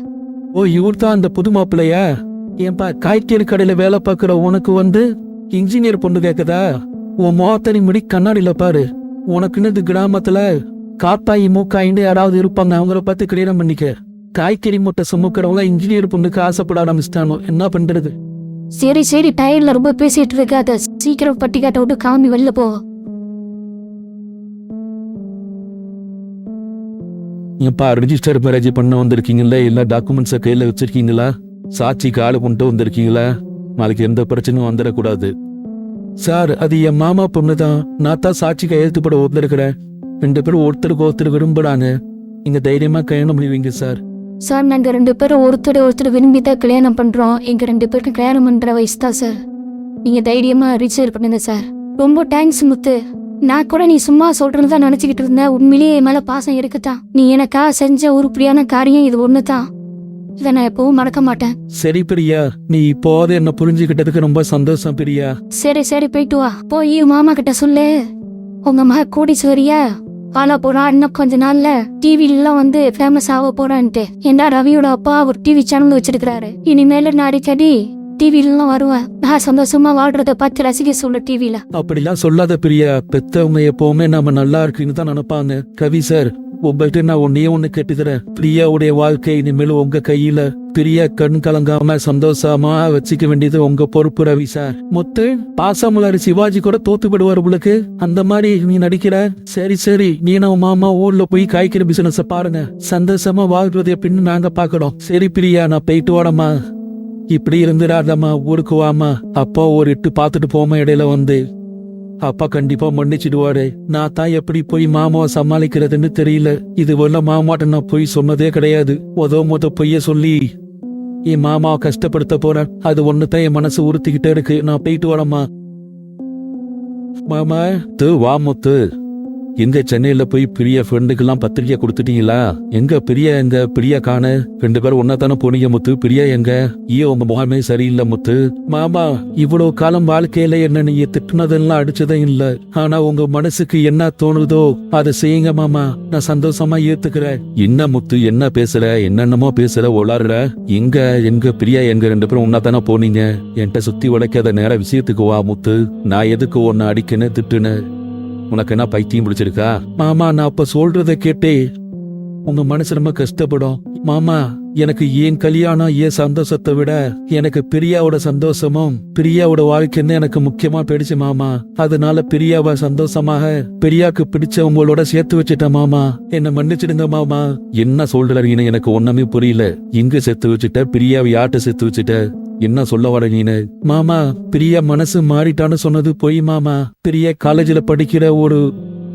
ஓ இவர் தான் அந்த புது மாப்பிள்ளையா? ஏன்பா காய்கறி கடையில வேலை பார்க்குற உனக்கு இன்ஜினியர் பொண்ணு கேக்குதா? உன் முகத்தனி முடி கண்ணாடியில பாரு. உனக்குன்னு இந்த கிராமத்துல காப்பாயி மூக்காயின்னு யாராவது இருப்பாங்க, அவங்கள பார்த்து கல்யாணம் பண்ணிக்க. காய்கறி மூட்டை சுமக்கிறவங்க இன்ஜினியர் பொண்ணுக்கு ஆசைப்பட ஆரம்பிச்சிட்டானோ, என்ன பண்றது? சரி டயர்ல ரொம்ப பேசிட்டு இருக்காத, சீக்கிரம் பட்டிக்காட்டை விட்டு காமி வெளில போ. ஏன்பா ரிஜிஸ்டர் மேரேஜ் பண்ண வந்திருக்கீங்களா? எல்லா டாக்குமெண்ட்ஸை கையில வச்சிருக்கீங்களா? சாட்சிக்கு ஆளு கொண்டு வந்திருக்கீங்களா? நாளைக்கு எந்த பிரச்சனையும் வந்துடக்கூடாது. சார் அது என் மாமா பொண்ணு தான், நான் தான் சாட்சி கையெழுத்து போட வந்திருக்கிறேன். 2 பேரும் ஒருத்தருக்கு விரும்புறாங்க. நீங்க தைரியமா கல்யாணம் பண்ணுவீங்க சார்? சார் நாங்க 2 பேரும் ஒருத்தர் விரும்பிதான் கல்யாணம் பண்றோம். எங்க 2 பேருக்கு கல்யாணம் பண்ற வயசு தான் சார். நீங்க தைரியமா ரிஜிஸ்டர் பண்ணுங்க சார். ரொம்ப தேங்க்ஸ் முத்து. நான் கூட நீ சும்மா சொல்றதுதான் நினைச்சுக்கிட்டு இருந்தேன். உண்மையிலேயே என் மேல பாசம் இருக்குதான். நீ எனக்கா செஞ்ச உருப்படியான காரியம் இது ஒண்ணுதான். இதை நான் எப்பவும் மறக்க மாட்டேன். சரி பிரியா, நீ இப்போது என்ன புரிஞ்சுக்கிட்டதுக்கு ரொம்ப சந்தோஷம் பிரியா. சரி போயிட்டு வா. போய் மாமா கிட்ட சொல்லு, உங்க மக கோடீஸ்வரியா வாழ போறா, இன்னும் கொஞ்ச நாள்ல டிவிலாம் ஃபேமஸ் ஆக போறான்ட்டு. ஏண்டா ரவியோட அப்பா ஒரு டிவி சேனல் வச்சிருக்கிறாரு. இனிமேல நான் அடிக்கடி டிவிலாம் வருவேன். நான் சந்தோஷமா வாழ்றத பார்த்து ரசிக்க சொல்ல டிவில. அப்படிலாம் சொல்லாத பிரியா. பெத்தவங்க எப்பவுமே நாம நல்லா இருக்குன்னு தான் நினைப்பாங்க. கவி சார், உங்கள்கிட்ட நான் ஒன்னு கேட்டுக்கிறேன். பிரியாவுடைய வாழ்க்கை இனிமேல் உங்க கையில. பிரியா கண் கலங்காம சந்தோஷமா வச்சுக்க வேண்டியது உங்க பொறுப்பு ரவி சார். முத்து பாசமலர் சிவாஜி கூட தோத்து விடுவார் உங்களுக்கு. அந்த மாதிரி நீ நடிக்கிற. சரி நீ நம்ம மாமா ஊர்ல போய் காய்கறி பிசினஸ் பாருங்க. சந்தோஷமா வாழ்றது எப்படின்னு நாங்க பாக்கிறோம். சரி பிரியா, நான் போயிட்டு வாடமா. இப்படி இருந்துடாதம்மா, ஊருக்கு வாமா. அப்பா ஒரு இட்டு பாத்துட்டு போமா. இடையில அப்பா கண்டிப்பா மன்னிச்சிடுவாரு. நான் தான் எப்படி போய் மாமாவை சமாளிக்கிறதுன்னு தெரியல. இது வரல மாமாட்ட நான் போய் சொன்னதே கிடையாது. மொத பொய்ய சொல்லி என் மாமாவை கஷ்டப்படுத்த போறேன். அது ஒண்ணுதான் என் மனசு உறுத்திக்கிட்டே இருக்கு. நான் போயிட்டு வரமா. மாமா வா முத்து. எங்க சென்னையில போய் பிரியா ஃப்ரெண்டுக்கெல்லாம் பத்திரிக்கை கொடுத்துட்டீங்களா? எங்க பிரியா காண? 2 பேரும் ஒன்னாதானே போனீங்க முத்து. பிரியா எங்க? உங்க முகமே சரியில்லை முத்து. மாமா இவ்வளவு காலம் வாழ்க்கையில என்ன நீங்க திட்டுனதெல்லாம் அடிச்சதும் இல்ல. ஆனா உங்க மனசுக்கு என்ன தோணுதோ அதை செய்யுங்க மாமா. நான் சந்தோஷமா ஏத்துக்கிறேன். என்ன முத்து, என்ன பேசுற? என்னென்னமோ பேசுற, உளாடுற. எங்க பிரியா எங்க? 2 பேரும் ஒன்னாதானே போனீங்க. என்கிட்ட சுத்தி உடைக்காத நேர விஷயத்துக்கு வா முத்து. நான் எதுக்கு உன்னை அடிக்கணும் திட்டுன? உனக்கு என்ன பைத்தியம் பிடிச்சிருக்கா? மாமா நான் அப்ப சொல்றத கேட்டே உங்க மனசு ரொம்ப கஷ்டப்படும். மாமா எனக்கு ஏன் கல்யாணம் ஏன் சந்தோஷத்தை விட எனக்கு பிரியாவோட சந்தோஷமும் பிரியாவோட வாழ்க்கைன்னு எனக்கு முக்கியமா போயிடுச்சு மாமா. அதனால பிரியாவை சந்தோஷமாக பிரியாக்கு பிடிச்சவங்களோட சேர்த்து வச்சுட்டேன் மாமா. என்ன மன்னிச்சிடுங்க மாமா. என்ன சொல்றீன்னு எனக்கு ஒண்ணுமே புரியல. இங்க சேர்த்து வச்சுட்ட? பிரியாவை யார்கிட்ட சேர்த்து வச்சுட்ட? என்ன சொல்ல வர நீனு? மாமா பிரியா மனசு மாறிட்டான்னு சொன்னது பொய் மாமா. பிரியா காலேஜ்ல படிக்கிற ஒரு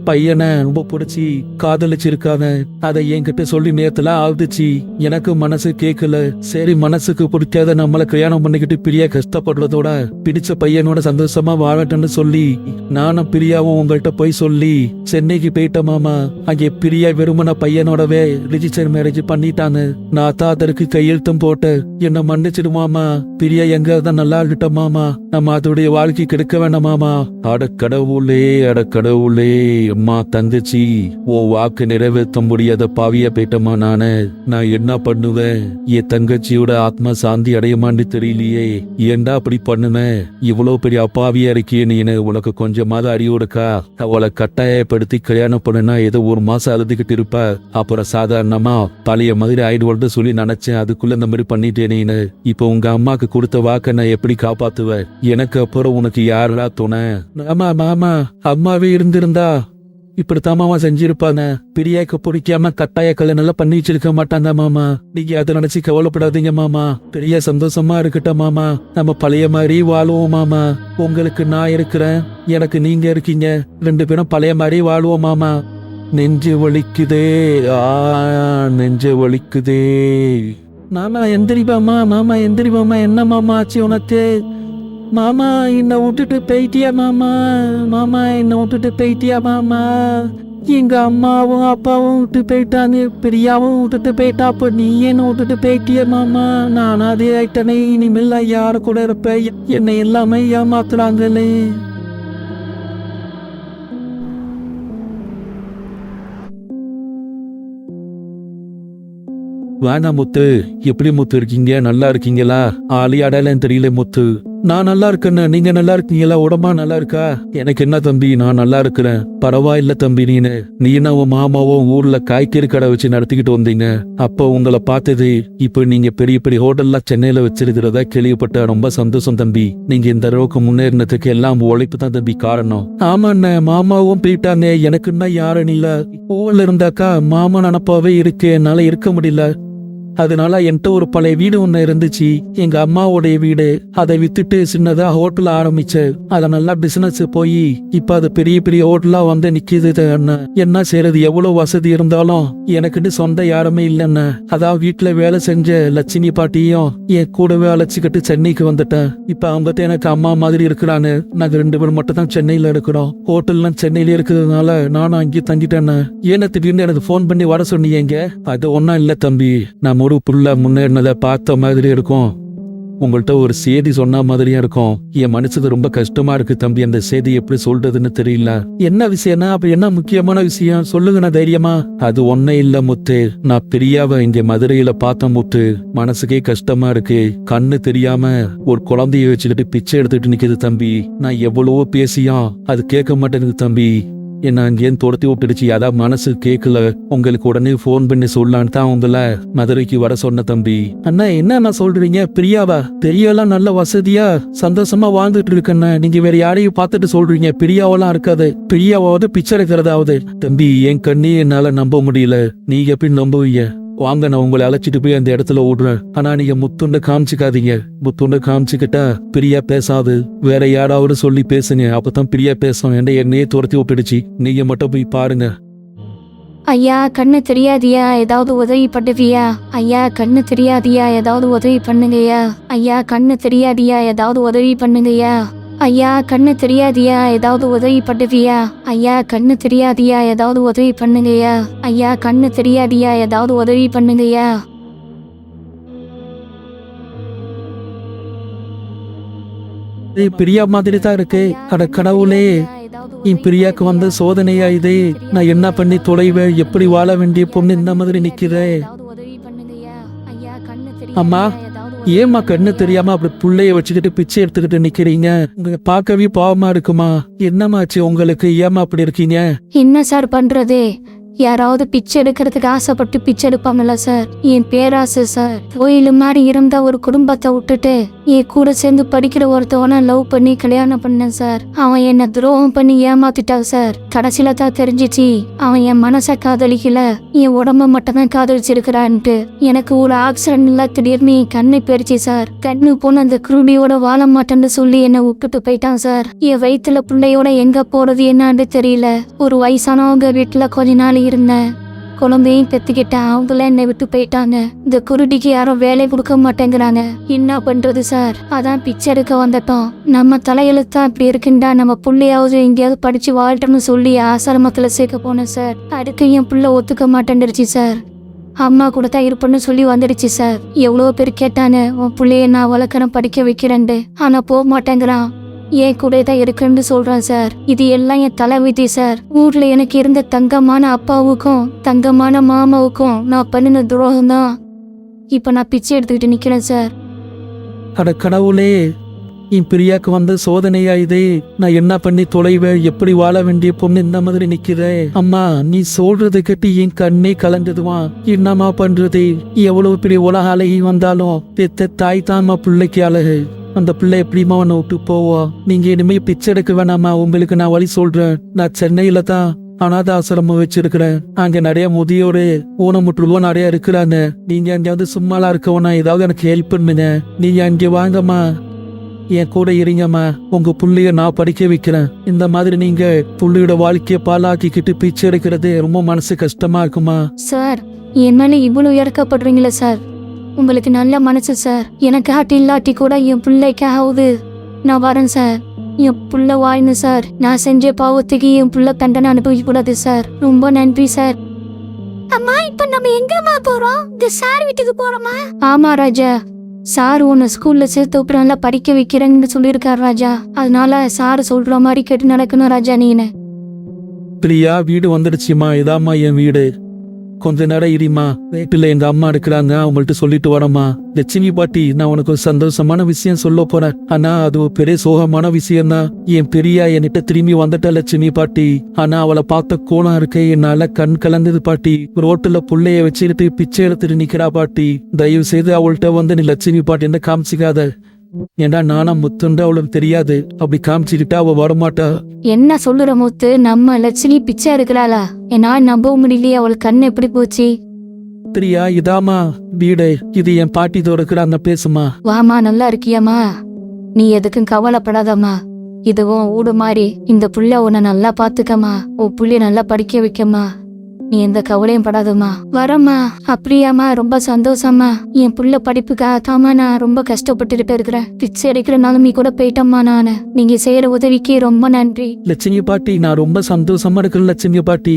பையனை ரொம்ப பிடிச்சி காதலிச்சிருக்காங்க. அதை என்கிட்ட சொல்லி நேத்துல ஆகுதுச்சு. எனக்கு மனசு கேட்கல. சரி மனசுக்கு பிடிக்காத நம்மள கல்யாணம் பண்ணிக்கிட்டு பிரியா கஷ்டப்படுறதோட பிடிச்ச பையனோட சந்தோஷமா வாழட்டும்னு சொல்லி நானும் பிரியாவும் உங்கள்கிட்ட போய் சொல்லி சென்னைக்கு போயிட்ட மாமா. அங்கே பிரியா விரும்பின பையனோடவே ரிஜிஸ்டர் மேரேஜ் பண்ணிட்டாங்க. நான் தான் அதற்கு கையெழுத்தும் போட்டு என்ன மன்னிச்சிடுமாமா. பிரியா எங்க தான் நல்லா இருக்கட்டும் மாமா. நம்ம அதோடைய வாழ்க்கை கெடுக்க வேண்டாம் மாமா. அட கடவுளே அம்மா தங்கச்சி, உன் வாக்கு நிறைவேற்ற முடியாத பாவியா போயிட்டமா நானு. நான் என்ன பண்ணுவேன்? என் தங்கச்சியோட ஆத்மா சாந்தி அடையமான்னு தெரியலையே. ஏண்டா அப்படி பண்ணுவேன்? இவ்வளவு பெரிய அப்பாவியா இருக்கியே நீனு. உனக்கு கொஞ்சமாவது அறிவு இருக்கா? அவளை கட்டாயப்படுத்தி கல்யாணம் பண்ணுனா ஏதோ 1 மாசம் அழுதுகிட்டு இருப்ப. அப்புறம் சாதாரணமா பழைய மாதிரி ஆயிடுவோம்னு சொல்லி நினைச்சேன். அதுக்குள்ள இந்த மாதிரி பண்ணிட்டேன் நீனு. இப்ப உங்க அம்மாக்கு கொடுத்த வாக்க நான் எப்படி காப்பாத்துவேன்? எனக்கு அப்புறம் உனக்கு யாரா துணை? ஆமா மாமா, அம்மாவே இருந்திருந்தா இப்படித்தான் மாமா செஞ்சிருப்பாங்க. பிரியாக்கு பிடிக்காம கட்டாய கல்யாணம் பண்ணி வச்சிருக்க மாட்டாங்க மாமா. நீங்க அதை நினைச்சு கவலைப்படாதீங்க மாமா. பெரிய சந்தோஷமா இருக்கட்டும் மாமா. நம்ம பழைய மாதிரி வாழுவோம் மாமா. உங்களுக்கு நான் இருக்கிறேன், எனக்கு நீங்க இருக்கீங்க. 2 பேரும் பழைய மாதிரி வாழுவோம் மாமா. நெஞ்சு வலிக்குதே, நெஞ்சு வலிக்குதே. மாமா எந்திரிப்பாமா, மாமா எந்திரிப்பாமா. என்ன மாமா ஆச்சு உனக்கு? மாமா என்னை விட்டுட்டு போயிட்டியா மாமா? மாமா என்னை விட்டுட்டு போயிட்டியா மாமா? எங்க அம்மாவும் அப்பாவும் விட்டு போயிட்டாங்க, பிரியாவும் விட்டுட்டு போயிட்டா. அப்ப நீ என்ன விட்டுட்டு போயிட்டிய மாமா? நான் அதே ஆயிட்டனே, இனிமேல் நான் யாரு கூட இருப்பேன்? என்னை எல்லாமே ஏமாத்துறாங்களே. வேணா முத்து, எப்படி முத்து இருக்கீங்க? நல்லா இருக்கீங்களா? ஆளி அடையாளம் தெரியல முத்து. நான் நல்லா இருக்கேன்னு, நீங்க நல்லா இருக்கீங்களா? உடம்பா நல்லா இருக்கா? எனக்கு என்ன தம்பி, நான் நல்லா இருக்கிறேன். பரவாயில்ல தம்பி. நீனா உன் மாமாவும் ஊர்ல காய்கறி கடை வச்சு நடத்திக்கிட்டு வந்தீங்க. அப்போ உங்களை பார்த்தது. இப்போ நீங்க பெரிய பெரிய ஹோட்டல்லாம் சென்னையில வச்சிருக்கிறதா கேள்விப்பட்ட. ரொம்ப சந்தோஷம் தம்பி. நீங்க இந்த அளவுக்கு முன்னேறினதுக்கு எல்லாம் உழைப்பு தான் தம்பி காரணம். ஆமாண்ண, மாமாவும் போயிட்டாங்க. எனக்குன்னா யாரும் இல்ல. ஊர்ல இருந்தாக்கா மாமா நினப்பாவே இருக்கு, என்னால இருக்க முடியல. அதனால என்கிட்ட ஒரு பழைய வீடு ஒண்ணு இருந்துச்சு, எங்க அம்மாவுடைய வீடு. அதை வித்துட்டு சின்னதா ஹோட்டல் ஆரம்பிச்சேன். அத நல்லா பிசினஸ் போய் இப்ப அது பெரிய பெரிய ஹோட்டலா வந்து நிக்குது. என்ன செய்யறது? எவ்வளவு வசதி இருந்தாலும் எனக்குன்னு சொந்த யாருமே இல்லைன்னு. அதான் வீட்டுல வேலை செஞ்ச லட்சுமி பாட்டியும் என் கூடவே அழைச்சிக்கிட்டு சென்னைக்கு வந்துட்டேன். இப்ப அவங்க எனக்கு அம்மா மாதிரி இருக்கிறான்னு. நாங்க 2 பேரும் மட்டும் தான் சென்னையில இருக்கிறோம். ஹோட்டல்லாம் சென்னையில இருக்கிறதுனால நானும் அங்கேயே தங்கிட்டேன்னு. ஏன்னா திடீர்னு எனக்கு போன் பண்ணி வர சொன்னீங்க? அது ஒன்னும் இல்ல தம்பி, நம்ம ஒரு புள்ள முன்னேறினதை பார்த்த மாதிரி இருக்கும். உங்கள்கிட்ட ஒரு செய்தி சொன்ன மாதிரியா இருக்கும். என் மனசுக்கு ரொம்ப கஷ்டமா இருக்கு தம்பி. அந்த செய்தி எப்படி சொல்றதுன்னு தெரியல. என்ன விஷயம்னா? அப்ப என்ன முக்கியமான விஷயம் சொல்லுங்கண்ணா தைரியமா. அது ஒன்னே இல்ல முத்து, நான் பிரியாவை இங்க மதுரையில பார்த்த முத்து. மனசுக்கே கஷ்டமா இருக்கு. கண்ணு தெரியாம ஒரு குழந்தைய வச்சுக்கிட்டு பிச்சை எடுத்துட்டு நிக்குது தம்பி. நான் எவ்வளவோ பேசியும் அது கேட்க மாட்டேங்குது தம்பி. என்ன அங்கேயும் துரத்தி விட்டுடுச்சு. அதான் மனசு கேட்கல. உங்களுக்கு உடனே போன் பண்ணி சொல்லலான்னு தான் உங்களை மதுரைக்கு வர சொன்ன தம்பி. அண்ணா என்ன சொல்றீங்க? பிரியாவா? பெரியெல்லாம் நல்ல வசதியா சந்தோஷமா வாழ்ந்துட்டு இருக்கண்ணா. நீங்க வேற யாரையும் பார்த்துட்டு சொல்றீங்க? பிரியாவெல்லாம் இருக்காது. பிரியாவாவது பிச்சை எடுக்கிறதாவது. தம்பி, என் கண்ணி என்னால நம்ப முடியல. நீங்க எப்படி நம்புவீங்க? வாங்க, நான் உங்களை அழைச்சிட்டு போய் அந்த இடத்துல ஓடுறேன். ஆனா நீங்க முத்துண்ட காமிச்சுக்காதீங்க. முத்துண்ட காமிச்சுக்கிட்டா பிரியா பேசாது. வேற யாராவது சொல்லி பேசுங்க, அப்பதான் பிரியா பேசும். என்னையே துரத்தி விட்டுடுச்சு. நீங்க மட்டும் போய் பாருங்க. ஐயா, கண்ணு தெரியாதியா, ஏதாவது உதவி பண்ணுவியா? ஐயா, கண்ணு தெரியாதியா, ஏதாவது உதவி பண்ணுங்கய்யா. ஐயா, கண்ணு தெரியாதியா, ஏதாவது உதவி பண்ணுங்கய்யா. ஐயா, கண்ணு தெரியாதியா, ஏதாவது உதவி பண்ணுவியா? ஐயா, கண்ணு தெரியாதியா, ஏதாவது உதவி பண்ணுங்கய்யா. ஐயா, கண்ணு தெரியாதியா, ஏதாவது உதவி பண்ணுங்கய்யா. பிரியா மாதிரி தான் இருக்கு. அட கடவுளே, என் பிரியாக்கு வந்த சோதனையா இது? நான் என்ன பண்ணி தொலைவேன்? எப்படி வாழ வேண்டிய பொண்ணு இந்த மாதிரி நிக்கிறேன். அம்மா, ஏம்மா கண்ணு தெரியாம அப்படி புள்ளைய வச்சுக்கிட்டு பிச்சை எடுத்துக்கிட்டு நிக்கிறீங்க? உங்க பார்க்கவே பாவமா இருக்குமா? என்னமாச்சு உங்களுக்கு? ஏமா அப்படி இருக்கீங்க? என்ன சார் பண்றது? யாராவது பிச்சை எடுக்கிறதுக்கு ஆசைப்பட்டு பிச்சை எடுப்பாங்கல்ல சார். என் பேராசை சார். கோயிலு மாதிரி இருந்த ஒரு குடும்பத்தை விட்டுட்டு என் கூட சேர்ந்து படிக்கிற ஒருத்தவனை லவ் பண்ணி கல்யாணம் பண்ணேன் சார். அவன் என்ன துரோகம் பண்ணி ஏமாத்திட்டான் சார். கடைசியில தான் தெரிஞ்சிச்சு அவன் என் மனசை காதலிக்கல, என் உடம்ப மட்டும் தான் காதலிச்சிருக்கிறான்ட்டு. எனக்கு ஒரு ஆக்சிடென்ட்ல திடீர்னு என் கண்ணு போயிருச்சு சார். கண்ணு போன அந்த குருடியோட வாழ மாட்டேன்னு சொல்லி என்னை விட்டுட்டு போயிட்டான் சார். என் வயிற்றுல பிள்ளையோட எங்க போறது என்னன்னு தெரியல. ஒரு வயசானவங்க வீட்டுல கொஞ்ச நாள் இருந்தேன். குழந்தையும் பெத்துக்கிட்டேன். அவங்கள என்னை விட்டு போயிட்டாங்க. இந்த குருடிக்கு யாரும் வேலை கொடுக்க மாட்டேங்கிறாங்க. என்ன பண்றது சார்? அதான் பிச்சை எடுக்க வந்துட்டோம். நம்ம தலையெழுத்தா இப்படி இருக்குண்டா நம்ம புள்ளையாவது எங்கேயாவது படிச்சு வாழ்ட்டோம்னு சொல்லி ஆசிரமத்துல சேர்க்க போனேன் சார். அடுத்து என் புள்ள ஒத்துக்க மாட்டேன்டுருச்சு சார். அம்மா கூட தான் இருப்பேன்னு சொல்லி வந்துடுச்சு சார். எவ்வளோ பேர் கேட்டானு உன் பிள்ளைய நான் வளர்க்கறேன், படிக்க வைக்கிறேன்ட்டு. ஆனா போக மாட்டேங்கிறான். என் கூட தான் இருக்குன்னு சொல்றான் சார். இது எல்லாம் என் தலைவிதி சார். ஊர்ல எனக்கு இருந்த தங்கமான அப்பாவுக்கும் தங்கமான மாமாவுக்கும் நான் பண்ணின துரோகம் தான். இப்ப நான் பிச்சை எடுத்துக்கிட்டு நிக்கிறேன் சார். அட கடவுளே, என் பிரியாக்கு வந்த சோதனையா இது? நான் என்ன பண்ணி தொலைவேன்? எப்படி வாழ வேண்டிய பொண்ணு இந்த மாதிரி நிக்குதே. அம்மா, நீ சொல்றது கேட்டு என் கண்ணே கலந்துடுவான். என்னம்மா பண்றது? எவ்வளவு பெரிய உலக அழகி வந்தாலும் பெத்த தாய் தான்மா பிள்ளைக்கு அழகு. அந்த பிள்ளை எப்படிமா உன்னை விட்டு போவோம்? நீங்க இனிமே பிச்சை எடுக்க வேணாமா? உங்களுக்கு நான் வழி சொல்றேன். நான் சென்னையில தான் அனாத ஆசிரமம் வச்சிருக்கிறேன். அங்க நிறைய முதியோரு ஊனமுற்றுவோம் நிறைய இருக்கிறாங்க. நீங்க அங்கேயாவது சும்மாலாம் இருக்கவனா? ஏதாவது எனக்கு ஹெல்ப் பண்ணுங்க. நீங்க அங்கே வாங்கம்மா, என் கூட இருங்கம்மா. உங்க புள்ளைய நான் படிக்க வைக்கிறேன். இந்த மாதிரி நீங்க புள்ளையோட வாழ்க்கைய பாலாக்கிக்கிட்டு பிச்சை எடுக்கிறது ரொம்ப மனசு கஷ்டமா இருக்குமா? சார், என் மேல இவ்வளவு இறக்கப்படுறீங்களா சார்? உங்களுக்கு நல்ல மனசு சார். எனக்காட்டி இல்லாட்டி கூட என் பிள்ளைக்காவது நான் வரேன் சார். என் புள்ள வாய்னு சார். நான் செஞ்ச பாவத்துக்கு என் புள்ள தண்டனை அனுபவிக்க கூடாது சார். ரொம்ப நன்றி சார். அம்மா, இப்ப நம்ம எங்கம்மா போறோம்? இந்த சார் வீட்டுக்கு போறோமா? ஆமா ராஜா, சார் உன்னை ஸ்கூல்ல சேர்த்து விட்டு நல்லா படிக்க வைக்கிறேன்னு சொல்லியிருக்காரு ராஜா. அதனால சார் சொல்ற மாதிரி கேட்டு நடக்கணும் ராஜா. நீனு பிரியா, வீடு வந்துடுச்சுமா. இதாம்மா என் வீடு. கொஞ்ச நேரம் இருமா. வீட்டுல எங்க அம்மா இருக்கிறாங்க, அவங்கள்ட்ட சொல்லிட்டு வரமா. லட்சுமி பாட்டி, நான் உனக்கு ஒரு சந்தோஷமான விஷயம் சொல்ல போறேன். ஆனா அது ஒரு பெரிய சோகமான விஷயம் தான். என் பெரியா என்கிட்ட திரும்பி வந்துட்டா லட்சுமி பாட்டி. ஆனா அவளை பார்த்த கோலம் இருக்க என்னால கண் கலந்தது பாட்டி. ரோட்டுல புள்ளைய வச்சுக்கிட்டு பிச்சை எடுத்துட்டு நிக்கிறா பாட்டி. தயவு செய்து அவள்கிட்ட வந்து நீ லட்சுமி பாட்டி என்ன காமிச்சிக்காத. ஏண்டா நானா முத்துண்டு அவளுக்கு தெரியாது. அப்படி காமிச்சுக்கிட்டா அவ வரமாட்டா. என்ன சொல்லுற முத்து? நம்ம லட்சுமி பிச்சை இருக்கிறாளா? என்னால நம்பவும் முடியலையே. அவள் கண் எப்படி போச்சு? பிரியா, இதாமா வீடு. இது என் பாட்டி தோறுக்கிற அந்த பேசுமா. வாமா, நல்லா இருக்கியாமா? நீ எதுக்கும் கவலைப்படாதம்மா. இதுவும் ஊடு மாதிரி. இந்த புள்ள உன்னை நல்லா பாத்துக்கம்மா. உன் புள்ளைய நல்லா படிக்க வைக்கம்மா. நீ எந்த கவலையும் படாதம்மா. வரம்மா. அப்படியாம்மா, ரொம்ப சந்தோஷம்மா. என் புள்ள படிப்புக்காகத்தாம்மா நான் ரொம்ப கஷ்டப்பட்டுட்டு இருக்கிறேன். பிச்சை எடுக்கிற நிலைமை கூட போயிட்டம்மா நானு. நீங்க செய்யற உதவிக்கு ரொம்ப நன்றி. லட்சுமி பாட்டி, நான் ரொம்ப சந்தோஷமா இருக்கிறேன் லட்சுமி பாட்டி.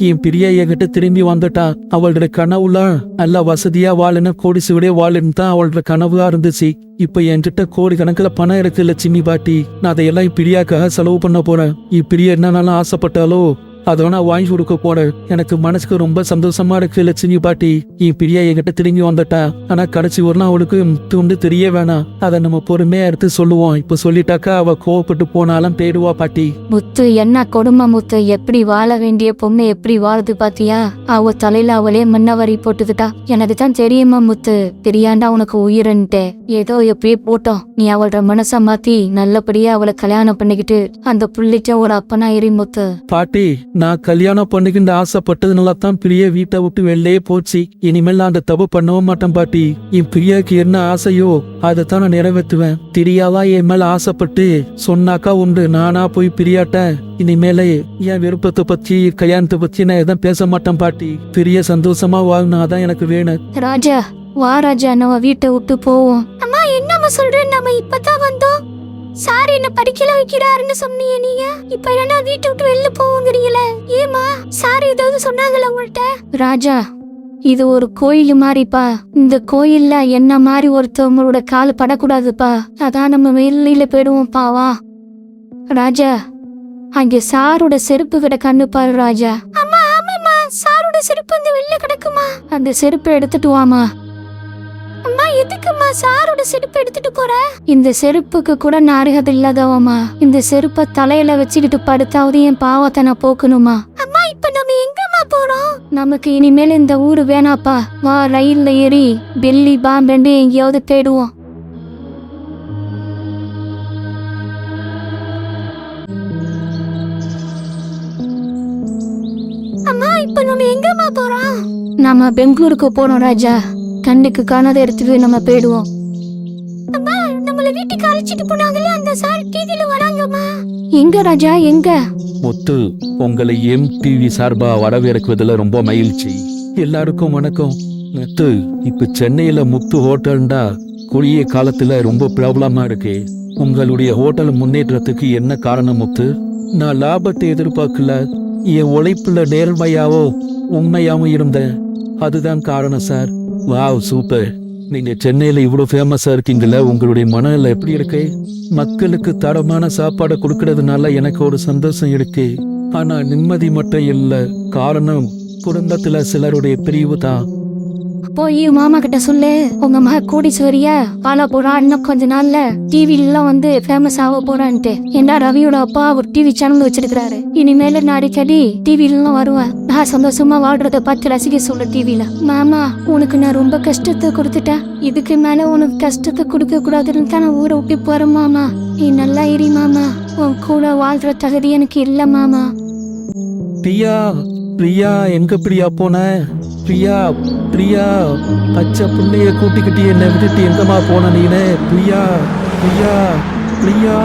என் பிரியா என்கிட்ட திரும்பி வந்துட்டா. அவளோட கனவுல நல்லா வசதியா வாழணும், கோடிசுவடியா வாழணும் தான் அவளோட கனவா இருந்துச்சு. இப்ப என்கிட்ட கோடி கணக்குல பணம் இருக்கு லட்சுமி பாட்டி. நான் அதையெல்லாம் என் பிரியாக்காக செலவு பண்ண போறேன். என் பிரியா என்னன்னாலும் ஆசைப்பட்டாலோ அதை நான் வாங்கி கொடுக்க போறேன். எனக்கு மனசுக்கு ரொம்ப சந்தோஷமா இருக்கு லட்சுமி பாட்டி. என் பிரியா என்கிட்ட திரும்பி வந்துட்டா. ஆனா கடைசி ஒரு நாள் அவளுக்கு துண்டு தெரிய வேணாம். அதை நம்ம பொறுமையா எடுத்து சொல்லுவோம். இப்ப சொல்லிட்டாக்கா அவ கோவப்பட்டு போனாலும் தேடுவா பாட்டி. முத்து, என்ன கொடுமை முத்து. எப்படி வாழ வேண்டிய பொண்ணு எப்படி வாழுது பாத்தியா? அவ தலையில அவளே மண்ணவரி போட்டுக்கிட்டா. எனக்கு தான் தெரியுமா முத்து, தெரியாண்டா உனக்கு உயிரன்ட்டு. ஏதோ எப்படியே போட்டோம். நீ அவளோட மனச மாத்தி நல்லபடியா அவளை கல்யாணம் பண்ணிக்கிட்டு அந்த புள்ளிச்ச ஒரு அப்பனா எரி முத்து. பாட்டி, நான் கல்யாணம் பண்ணிக்கிட்டு ஆசைப்பட்டதுனால தான் பிரியா வீட்டை விட்டு வெளியே போச்சு. இனிமேல் நான் அந்த தப்பு பண்ணவும் மாட்டேன் பாட்டி. என் பிரியாக்கு என்ன ஆசையோ அதை தான் நான் நிறைவேற்றுவேன். பிரியாவா என் மேல ஆசைப்பட்டு சொன்னாக்கா உண்டு. நானா போய் பிரியாட்ட இனிமேல என் விருப்பத்தை பத்தி கல்யாணத்தை பத்தி நான் எதுவும் பேச மாட்டேன் பாட்டி. பிரியா சந்தோஷமா வாழ்னாதான் எனக்கு வேணும். ராஜா, வா ராஜா, நம்ம வீட்டை விட்டு போவோம். அம்மா, என்னம்மா சொல்ற? நம்ம இப்பதான் வந்தோம். சார் என்ன படிக்கல வைக்கிறாருன்னு சொன்னீங்க நீங்க. இப்ப என்ன வீட்டை விட்டு வெளில போவீங்கறீங்களே? ஏமா, சார் ஏதாவது சொன்னாங்களா உங்கள்ட்ட? ராஜா, இது ஒரு கோயில் மாதிரிப்பா. இந்த கோயில்ல என்ன மாதிரி ஒருத்தவங்களோட கால் படக்கூடாதுப்பா. அதான் நம்ம வெளியில போயிடுவோம் பாவா. ராஜா, அங்க சாரோட செருப்பு கிட்ட கண்ணு பாரு ராஜா. அம்மா, ஆமாம்மா, சாரோட செருப்பு அந்த வெளில கிடக்குமா? அந்த செருப்பை எடுத்துட்டு வாமா. அம்மா, எதுக்குமா சாரோட செருப்பு எடுத்துட்டு போற? இந்த செருப்புக்கு கூட நாரிகதை இல்லாதவமா. இந்த செருப்பை தலையில வச்சுக்கிட்டு படுத்தாவது என் பாவத்தை நான் போக்கணுமா? அம்மா, இப்ப நம்ம எங்கம்மா போறோம்? நமக்கு இனிமேல் இந்த ஊரு வேணாப்பா. வா, ரயில்ல ஏறி டெல்லி பாம்பே எங்கேயாவது தேடுவோம். அம்மா, இப்ப நம்ம எங்கம்மா போறோம்? நம்ம பெங்களூருக்கு போறோம் ராஜா. கண்ணுக்கு காணாத இடத்துக்கு நம்ம போயிடுவோம். அம்மா, நம்மள வீட்டுக்கு அழைச்சிட்டு போனாங்களே அந்த சார் டிவில வராங்கம்மா. எங்க ராஜா, எங்க? முத்து, உங்களை MTV சார்பா வரவேற்குவதில் ரொம்ப மகிழ்ச்சி. எல்லாருக்கும் வணக்கம். முத்து, இப்ப சென்னையில முத்து ஹோட்டல்டா குறுகிய காலத்துல ரொம்ப பிரபலமா இருக்கு. உங்களுடைய ஹோட்டல் முன்னேற்றத்துக்கு என்ன காரணம் முத்து? நான் லாபத்தை எதிர்பார்க்கல. என் உழைப்புல நேர்மையாவோ உண்மையாவும் இருந்தேன். அதுதான் காரணம் சார். Wow, super. நீங்க சென்னையில இவ்வளவு ஃபேமஸா இருக்கீங்களா? உங்களுடைய மனநிலை எப்படி இருக்கு? மக்களுக்கு தரமான சாப்பாடு கொடுக்கறதுனால எனக்கு ஒரு சந்தோஷம் இருக்கு. ஆனா நிம்மதி மட்டும் இல்ல. காரணம் குடும்பத்துல சிலருடைய பிரிவு தான். போய் மாமா கிட்ட சொல்லு, உங்க மக கோடீஸ்வரியா வாழ போறா. இன்னும் கொஞ்ச நாள்ல டிவில வந்து ஃபேமஸ் ஆக போறான்ட்டு. ஏன்னா ரவியோட அப்பா ஒரு டிவி சேனல் வச்சிருக்காரு. இனிமேல நான் அடிக்கடி டிவில வருவேன். நான் சந்தோஷமா வாழ்றத பார்த்து ரசிக்க சொல்ல டிவில. மாமா, உனக்கு நான் ரொம்ப கஷ்டத்தை கொடுத்துட்டேன். இதுக்கு மேல உனக்கு கஷ்டத்தை கொடுக்க கூடாதுன்னு தான் நான் ஊரை விட்டு போறேன் மாமா. நீ நல்லா இரு மாமா. உன் கூட வாழ்ற தகுதி எனக்கு இல்ல மாமா. பிரியா, பிரியா, எங்க பிரியா போன? பிரியா, பிரியா, பச்சை பிள்ளைய கூட்டிக்கிட்டு என்னை விட்டுட்டு எங்கம்மா போன நீனு? பிரியா, பிரியா, பிரியா.